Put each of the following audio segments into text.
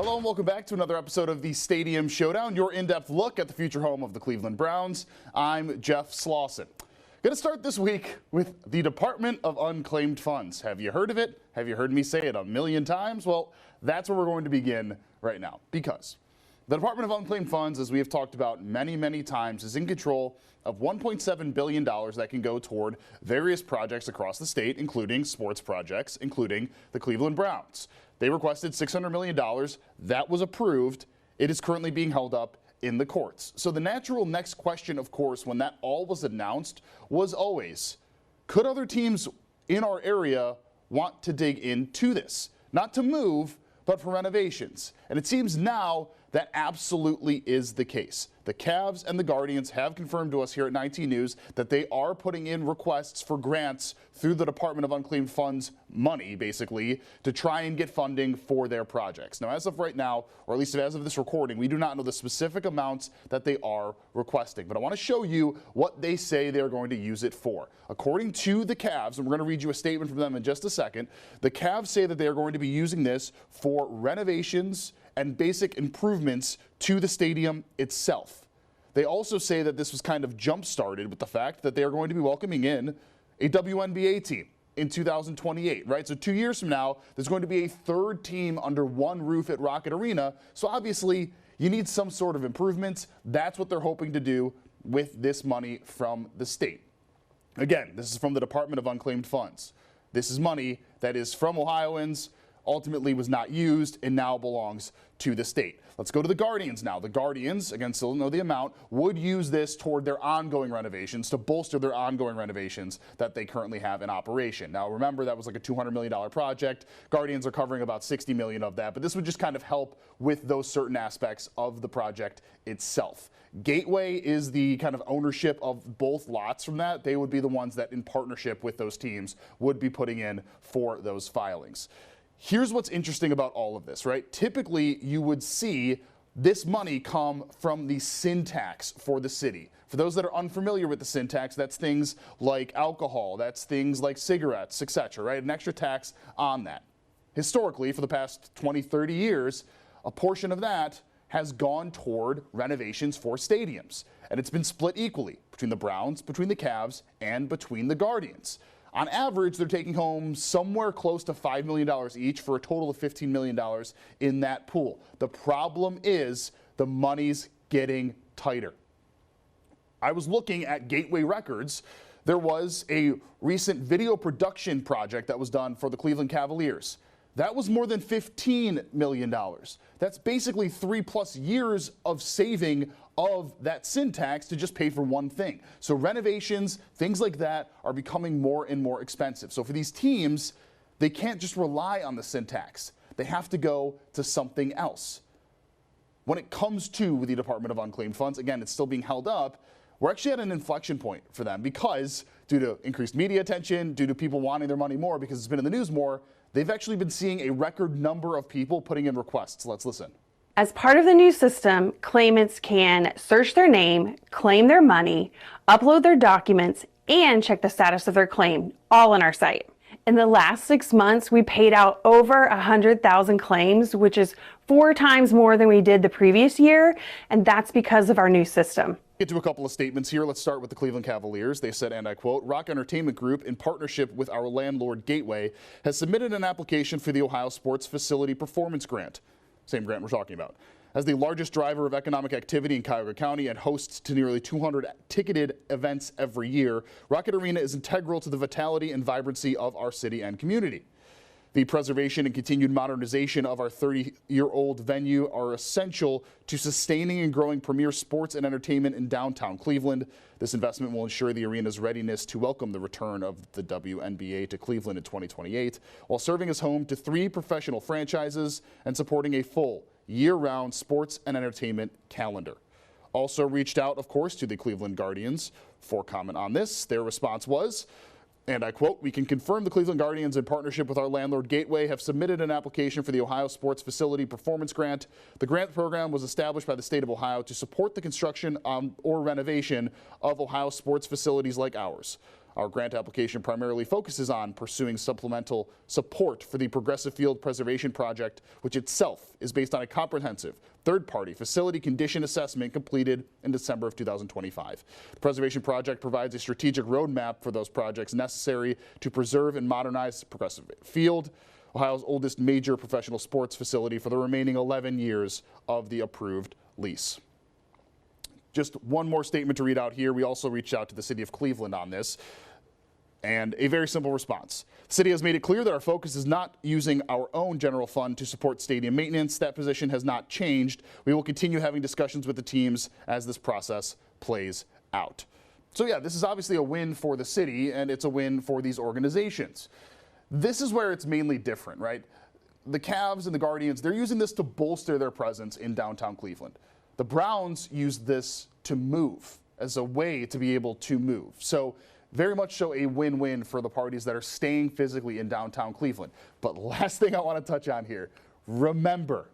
Hello and welcome back to another episode of the Stadium Showdown, your in-depth look at the future home of the Cleveland Browns. I'm Jeff Slauson. Going to start this week with the Department of Unclaimed Funds. Have you heard of it? Have you heard me say it a million times? Well, that's where we're going to begin right now, because the Department of Unclaimed Funds, as we have talked about many times, is in control of $1.7 billion that can go toward various projects across the state, including sports projects, including the Cleveland Browns. They requested $600 million. That was approved. It is currently being held up in the courts. So the natural next question, of course, when that all was announced, was always, could other teams in our area want to dig into this? Not to move, but for renovations. And it seems now that absolutely is the case. The Cavs and the Guardians have confirmed to us here at 19 News that they are putting in requests for grants through the Department of Unclaimed Funds money, basically, to try and get funding for their projects. Now, as of right now, or at least as of this recording, we do not know the specific amounts that they are requesting. But I want to show you what they say they're going to use it for. According to the Cavs, and we're going to read you a statement from them in just a second, the Cavs say that they are going to be using this for renovations and basic improvements to the stadium itself. They also say that this was kind of jump-started with the fact that they are going to be welcoming in a WNBA team in 2028, right? So 2 years from now, there's going to be a third team under one roof at Rocket Arena. So obviously, you need some sort of improvements. That's what they're hoping to do with this money from the state. Again, this is from the Department of Unclaimed Funds. This is money that is from Ohioans, ultimately was not used, and now belongs to the state. Let's go to the Guardians now. The Guardians, again, still don't know the amount, would use this toward their ongoing renovations to bolster their ongoing renovations that they currently have in operation. Now, remember, that was like a $200 million project. Guardians are covering about $60 million of that, but this would just kind of help with those certain aspects of the project itself. Gateway is the kind of ownership of both lots from that. They would be the ones that, in partnership with those teams, would be putting in for those filings. Here's what's interesting about all of this, right? Typically, you would see this money come from the sin tax for the city. For those that are unfamiliar with the sin tax, that's things like alcohol, that's things like cigarettes, etc., right? An extra tax on that. Historically, for the past 20, 30 years, a portion of that has gone toward renovations for stadiums. And it's been split equally between the Browns, between the Cavs, and between the Guardians. On average, they're taking home somewhere close to $5 million each for a total of $15 million in that pool. The problem is the money's getting tighter. I was looking at Gateway Records. There was a recent video production project that was done for the Cleveland Cavaliers. That was more than $15 million. That's basically 3+ years of saving of that sin tax to just pay for one thing. So renovations, things like that are becoming more and more expensive. So for these teams, they can't just rely on the sin tax. They have to go to something else. When it comes to the Department of Unclaimed Funds, again, it's still being held up. We're actually at an inflection point for them because due to increased media attention, due to people wanting their money more because it's been in the news more, they've actually been seeing a record number of people putting in requests. Let's listen. As part of the new system, claimants can search their name, claim their money, upload their documents, and check the status of their claim, all on our site. In the last 6 months, we paid out over 100,000 claims, which is 4 times more than we did the previous year, and that's because of our new system. Get to a couple of statements here. Let's start with the Cleveland Cavaliers. They said, and I quote, "Rock Entertainment Group, in partnership with our landlord Gateway, has submitted an application for the Ohio Sports Facility Performance Grant." Same grant we're talking about. As the largest driver of economic activity in Cuyahoga County and hosts to nearly 200 ticketed events every year, Rocket Arena is integral to the vitality and vibrancy of our city and community. The preservation and continued modernization of our 30-year-old venue are essential to sustaining and growing premier sports and entertainment in downtown Cleveland. This investment will ensure the arena's readiness to welcome the return of the WNBA to Cleveland in 2028, while serving as home to 3 professional franchises and supporting a full year-round sports and entertainment calendar. Also reached out, of course, to the Cleveland Guardians for comment on this. Their response was, and I quote, "We can confirm the Cleveland Guardians, in partnership with our landlord Gateway, have submitted an application for the Ohio Sports Facility Performance Grant. The grant program was established by the state of Ohio to support the construction or renovation of Ohio sports facilities like ours. Our grant application primarily focuses on pursuing supplemental support for the Progressive Field Preservation Project, which itself is based on a comprehensive third-party facility condition assessment completed in December of 2025. The Preservation Project provides a strategic roadmap for those projects necessary to preserve and modernize Progressive Field, Ohio's oldest major professional sports facility, for the remaining 11 years of the approved lease. Just one more statement to read out here. We also reached out to the city of Cleveland on this, and a very simple response. The city has made it clear that our focus is not using our own general fund to support stadium maintenance. That position has not changed. We will continue having discussions with the teams as this process plays out. So yeah, this is obviously a win for the city, and it's a win for these organizations. This is where it's mainly different, right? The Cavs and the Guardians, they're using this to bolster their presence in downtown Cleveland. The Browns used this to move, as a way to be able to move. So very much so a win-win for the parties that are staying physically in downtown Cleveland. But last thing I want to touch on here, remember,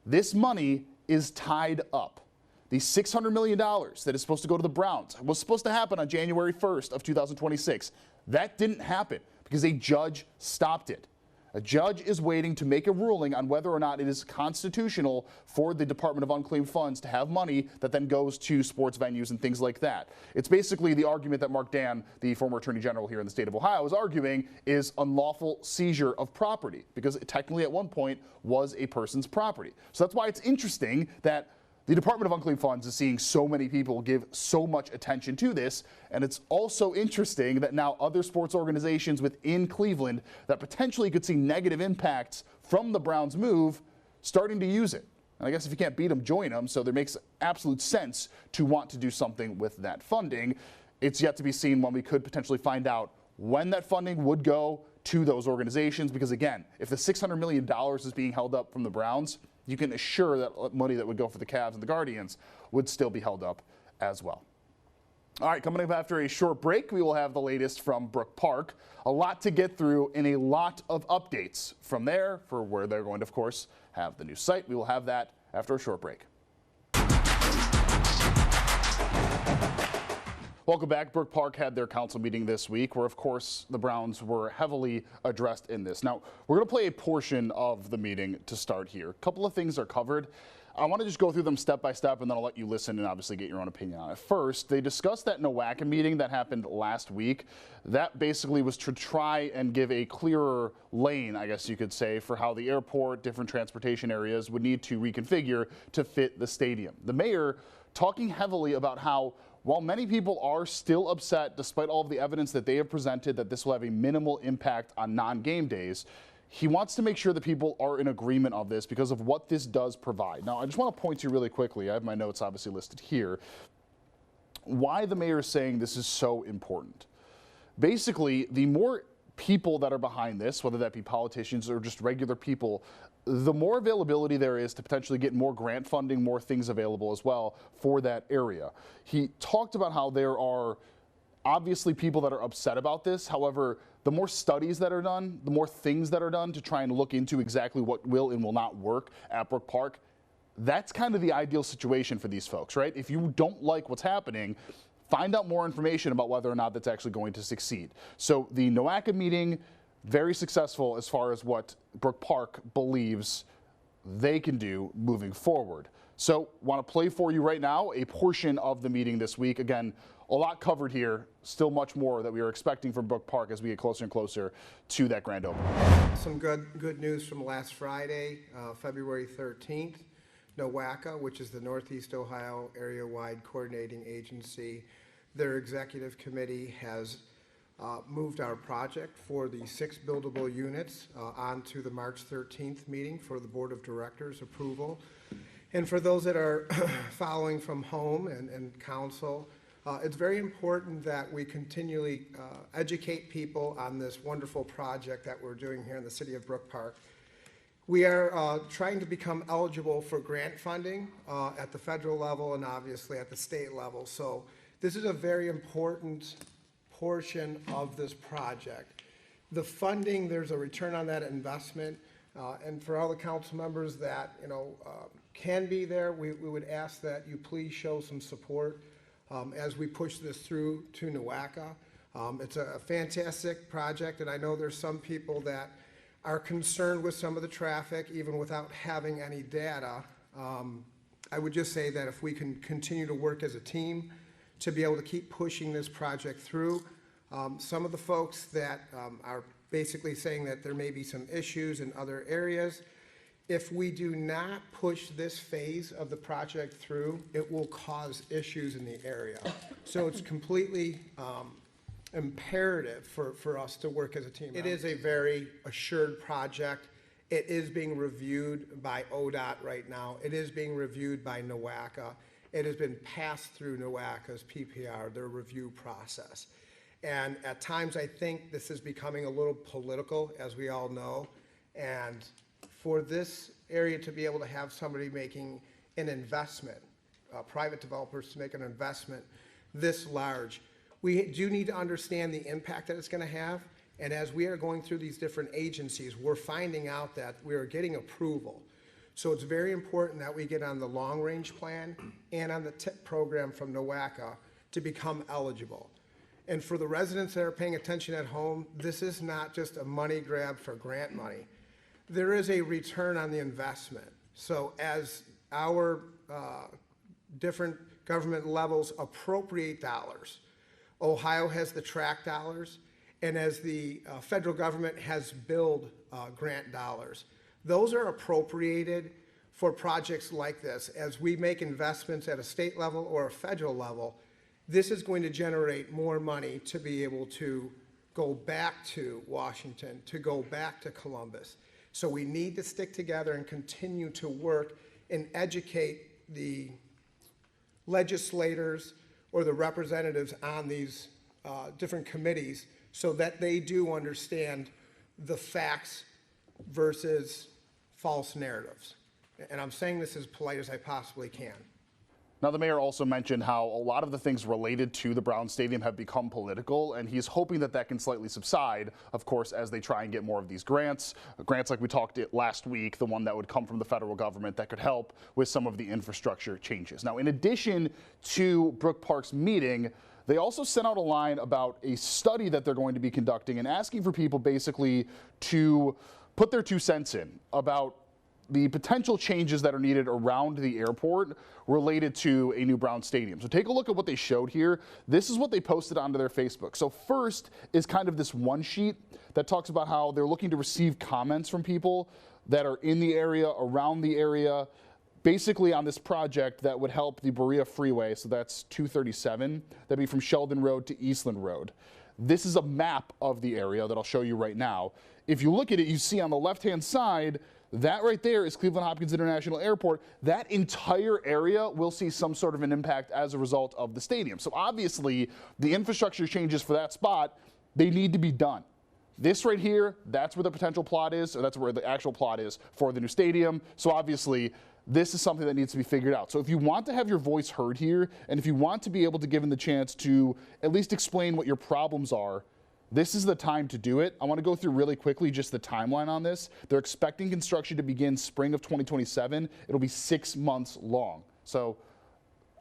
this money is tied up. The $600 million that is supposed to go to the Browns was supposed to happen on January 1st of 2026. That didn't happen because a judge stopped it. A judge is waiting to make a ruling on whether or not it is constitutional for the Department of Unclaimed Funds to have money that then goes to sports venues and things like that. It's basically the argument that Mark Dan, the former Attorney General here in the state of Ohio, is arguing is unlawful seizure of property, because it technically at one point was a person's property. So that's why it's interesting that the Department of Unclaimed Funds is seeing so many people give so much attention to this, and it's also interesting that now other sports organizations within Cleveland that potentially could see negative impacts from the Browns' move starting to use it. And I guess if you can't beat them, join them, so there makes absolute sense to want to do something with that funding. It's yet to be seen when we could potentially find out when that funding would go to those organizations, because again, if the $600 million is being held up from the Browns, you can assure that money that would go for the Cavs and the Guardians would still be held up as well. All right, coming up after a short break, we will have the latest from Brook Park. A lot to get through and a lot of updates from there for where they're going to, of course, have the new site. We will have that after a short break. Welcome back. Brook Park had their council meeting this week where, of course, the Browns were heavily addressed in this. Now, we're going to play a portion of the meeting to start here. A couple of things are covered. I want to just go through them step by step, and then I'll let you listen and obviously get your own opinion on it. First, they discussed that NOACA meeting that happened last week. That basically was to try and give a clearer lane, I guess you could say, for how the airport, different transportation areas would need to reconfigure to fit the stadium. The mayor talking heavily about how, while many people are still upset, despite all of the evidence that they have presented that this will have a minimal impact on non-game days, he wants to make sure that people are in agreement of this because of what this does provide. Now, I just want to point to you really quickly. I have my notes obviously listed here. Why the mayor is saying this is so important. Basically, the more people that are behind this, whether that be politicians or just regular people, the more availability there is to potentially get more grant funding, more things available as well for that area. He talked about how there are obviously people that are upset about this. However, the more studies that are done, the more things that are done to try and look into exactly what will and will not work at Brook Park, that's kind of the ideal situation for these folks, right? If you don't like what's happening, find out more information about whether or not that's actually going to succeed. So the NOACA meeting, very successful as far as what Brook Park believes they can do moving forward. So want to play for you right now a portion of the meeting this week. Again, a lot covered here, still much more that we are expecting from Brook Park as we get closer and closer to that grand opening. Some good news from last Friday, February 13th. NOACA, which is the Northeast Ohio Area-Wide Coordinating Agency, their executive committee has moved our project for the 6 buildable units onto the March 13th meeting for the Board of Directors approval. And for those that are following from home and council, it's very important that we continually educate people on this wonderful project that we're doing here in the city of Brook Park. We are trying to become eligible for grant funding at the federal level and obviously at the state level. So this is a very important portion of this project. The funding, there's a return on that investment. And for all the council members that can be there, we would ask that you please show some support as we push this through to NOACA. It's a fantastic project, and I know there's some people that are concerned with some of the traffic, even without having any data. I would just say that if we can continue to work as a team to be able to keep pushing this project through, some of the folks that are basically saying that there may be some issues in other areas, if we do not push this phase of the project through, it will cause issues in the area. So it's completely imperative for us to work as a team. It is a very assured project. It is being reviewed by ODOT right now. It is being reviewed by NOACA. It has been passed through NOACA's PPR, their review process. And at times, I think this is becoming a little political, as we all know. And for this area to be able to have somebody making an investment, private developers to make an investment this large, we do need to understand the impact that it's going to have. And as we are going through these different agencies, we're finding out that we are getting approval. So it's very important that we get on the long-range plan and on the TIP program from NOACA to become eligible. And for the residents that are paying attention at home, this is not just a money grab for grant money. There is a return on the investment. So as our different government levels appropriate dollars, Ohio has the track dollars, and as the federal government has billed grant dollars, those are appropriated for projects like this. As we make investments at a state level or a federal level, this is going to generate more money to be able to go back to Washington, to go back to Columbus. So we need to stick together and continue to work and educate the legislators or the representatives on these different committees so that they do understand the facts versus false narratives. And I'm saying this as polite as I possibly can. Now, the mayor also mentioned how a lot of the things related to the Brown Stadium have become political, and he's hoping that that can slightly subside, of course, as they try and get more of these grants. Grants like we talked last week, the one that would come from the federal government that could help with some of the infrastructure changes. Now, in addition to Brook Park's meeting, they also sent out a line about a study that they're going to be conducting and asking for people basically to put their 2 cents in about the potential changes that are needed around the airport related to a new Brown Stadium. So take a look at what they showed here. This is what they posted onto their Facebook. So first is kind of this one sheet that talks about how they're looking to receive comments from people that are in the area, around the area, basically on this project that would help the Berea Freeway, so that's 237, that'd be from Sheldon Road to Eastland Road. This is a map of the area that I'll show you right now. If you look at it, you see on the left-hand side, that right there is Cleveland Hopkins International Airport. That entire area will see some sort of an impact as a result of the stadium. So obviously, the infrastructure changes for that spot, they need to be done. This right here, that's where the potential plot is, or that's where the actual plot is for the new stadium. So obviously, this is something that needs to be figured out. So if you want to have your voice heard here, and if you want to be able to give them the chance to at least explain what your problems are, this is the time to do it. I want to go through really quickly just the timeline on this. They're expecting construction to begin spring of 2027. It'll be 6 months long. So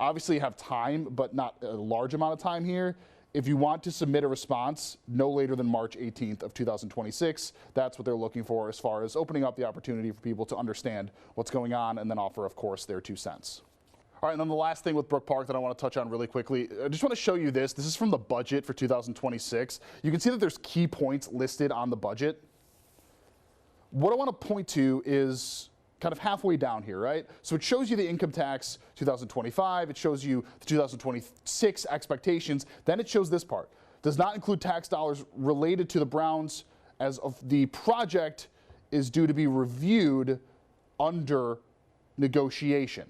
obviously you have time, but not a large amount of time here. If you want to submit a response no later than March 18th of 2026, that's what they're looking for as far as opening up the opportunity for people to understand what's going on and then offer, of course, their 2 cents. All right, and then the last thing with Brook Park that I want to touch on really quickly, I just want to show you this. This is from the budget for 2026. You can see that there's key points listed on the budget. What I want to point to is kind of halfway down here, right? So it shows you the income tax 2025, it shows you the 2026 expectations, then it shows this part. Does not include tax dollars related to the Browns as of the project is due to be reviewed under negotiation.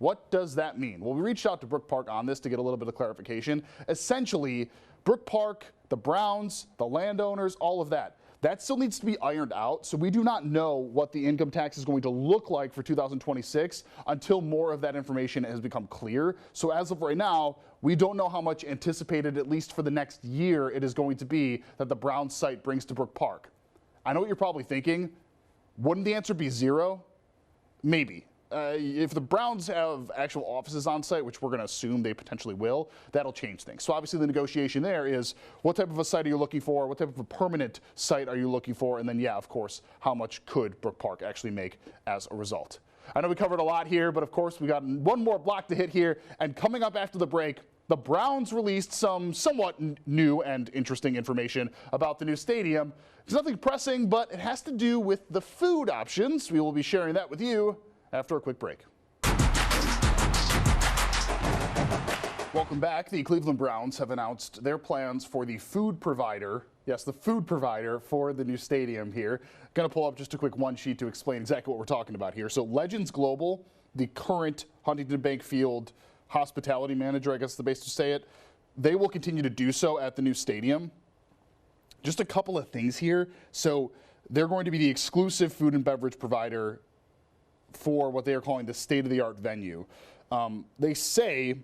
What does that mean? Well, we reached out to Brook Park on this to get a little bit of clarification. Essentially, Brook Park, the Browns, the landowners, all of that, that still needs to be ironed out. So we do not know what the income tax is going to look like for 2026 until more of that information has become clear. So as of right now, we don't know how much anticipated, at least for the next year, it is going to be that the Browns site brings to Brook Park. I know what you're probably thinking. Wouldn't the answer be 0? Maybe. If the Browns have actual offices on site, which we're going to assume they potentially will, that'll change things. So obviously the negotiation there is what type of a site are you looking for, what type of a permanent site are you looking for, and then, yeah, of course, how much could Brook Park actually make as a result. I know we covered a lot here, but of course we got one more block to hit here, and coming up after the break, the Browns released some somewhat new and interesting information about the new stadium. It's nothing pressing, but it has to do with the food options. We will be sharing that with you after a quick break. Welcome back. The Cleveland Browns have announced their plans for the food provider. Yes, the food provider for the new stadium here. Going to pull up just a quick one sheet to explain exactly what we're talking about here. So Legends Global, the current Huntington Bank Field hospitality manager, I guess is the best to say it, they will continue to do so at the new stadium. Just a couple of things here. So they're going to be the exclusive food and beverage provider for what they are calling the state-of-the-art venue. They say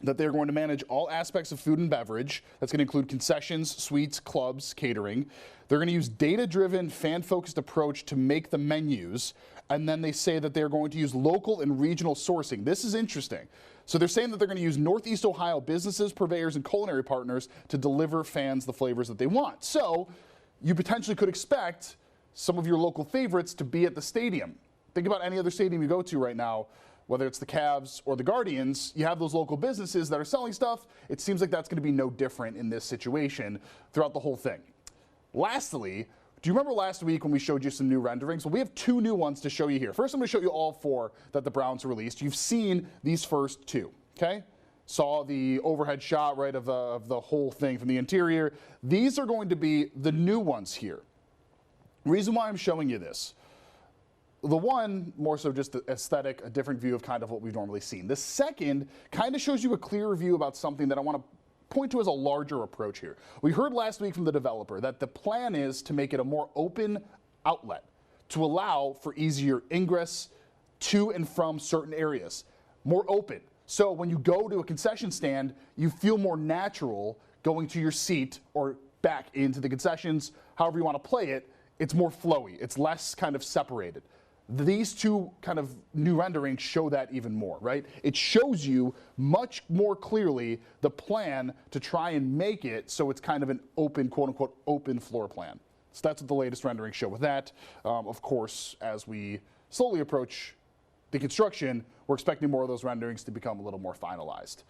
that they're going to manage all aspects of food and beverage. That's going to include concessions, suites, clubs, catering. They're going to use data-driven, fan-focused approach to make the menus. And then they say that they're going to use local and regional sourcing. This is interesting. So they're saying that they're going to use Northeast Ohio businesses, purveyors, and culinary partners to deliver fans the flavors that they want. So you potentially could expect some of your local favorites to be at the stadium. Think about any other stadium you go to right now, whether it's the Cavs or the Guardians, you have those local businesses that are selling stuff. It seems like that's going to be no different in this situation throughout the whole thing. Lastly, do you remember last week when we showed you some new renderings? Well, we have two new ones to show you here. First, I'm going to show you all four that the Browns released. You've seen these first two, okay? Saw the overhead shot, right, of the whole thing from the interior. These are going to be the new ones here. Reason why I'm showing you this. The one, more so just the aesthetic, a different view of kind of what we've normally seen. The second kind of shows you a clearer view about something that I want to point to as a larger approach here. We heard last week from the developer that the plan is to make it a more open outlet to allow for easier ingress to and from certain areas. More open. So when you go to a concession stand, you feel more natural going to your seat or back into the concessions, however you want to play it. It's more flowy. It's less kind of separated. These two kind of new renderings show that even more, right? It shows you much more clearly the plan to try and make it so it's kind of an open, quote unquote, open floor plan. So that's what the latest renderings show with that. Of course, as we slowly approach the construction, we're expecting more of those renderings to become a little more finalized.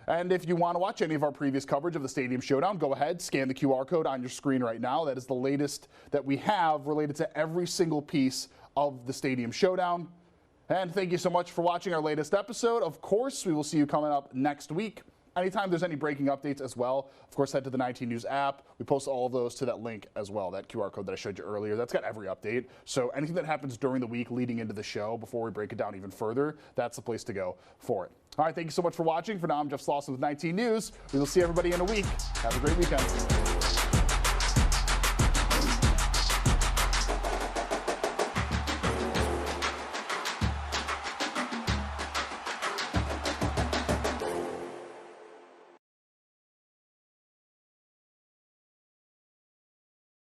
And if you want to watch any of our previous coverage of the Stadium Showdown, go ahead, scan the QR code on your screen right now. That is the latest that we have related to every single piece of the Stadium Showdown. And thank you so much for watching our latest episode. Of course, we will see you coming up next week. Anytime there's any breaking updates as well, of course, head to the 19 News app. We post all of those to that link as well, that QR code that I showed you earlier. That's got every update. So anything that happens during the week leading into the show, before we break it down even further, that's the place to go for it. All right, thank you so much for watching. For now, I'm Jeff Slauson with 19 News. We will see everybody in a week. Have a great weekend.